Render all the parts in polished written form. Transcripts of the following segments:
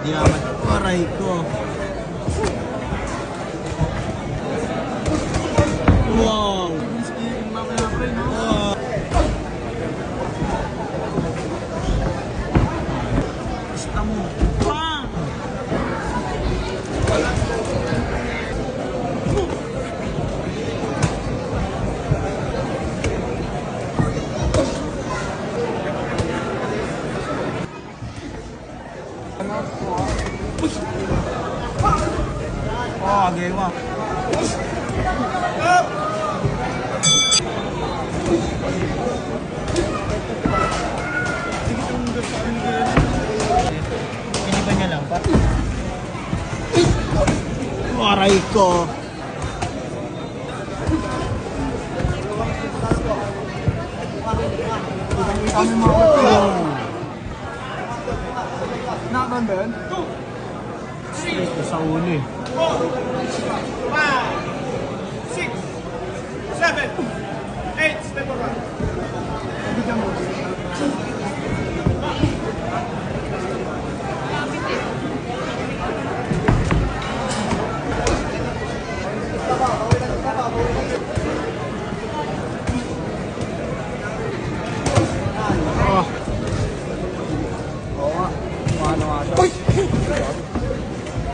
Di naman. Aray ko. Wow! Basta mo. Bang! Oh, gawa. Iniba niya lang pa. Aray ko. Kami mga nakakon ba yun? Straight na sa uli. 4, 5, 6, 7, 8, step around.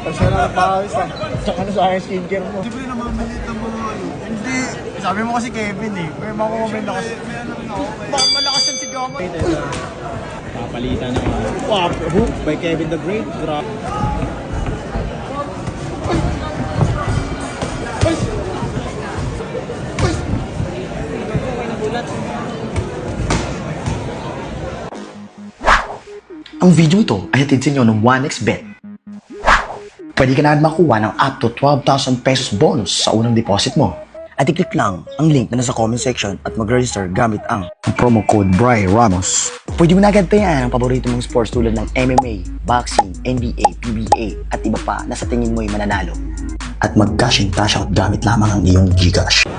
Kasi na napawis ah. Tsaka na sa aking skincare mo. Di ba yung namamalit ang mga ano? Hindi. Sabi mo kasi Kevin eh. May mga comment ako. May ano rin ako. Baka malakas yan si Gama. Papalitan ng hook by Kevin the Great. Drop. Ang video ito ay hatid sa inyo ng 1xBet. Pwede ka na makuha ng up to 12,000 pesos bonus sa unang deposit mo. At i-click lang ang link na nasa comment section at mag-register gamit ang promo code Bri Ramos. Pwede mo na agad tayan ang paborito mong sports tulad ng MMA, boxing, NBA, PBA at iba pa na sa tingin mo'y mananalo. At mag-cash in cash out gamit lamang ang iyong Gcash.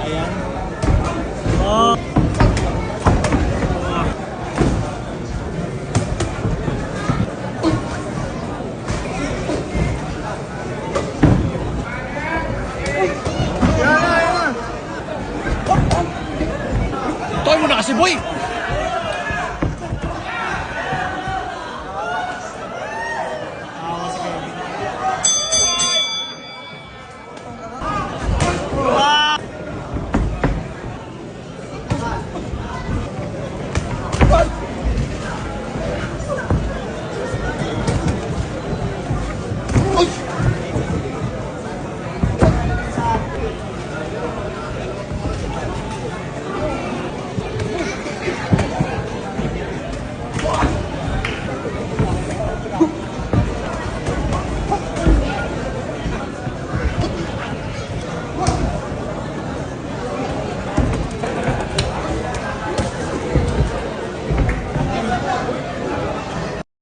Ayan. Oh. Toy mo na kasi, boy!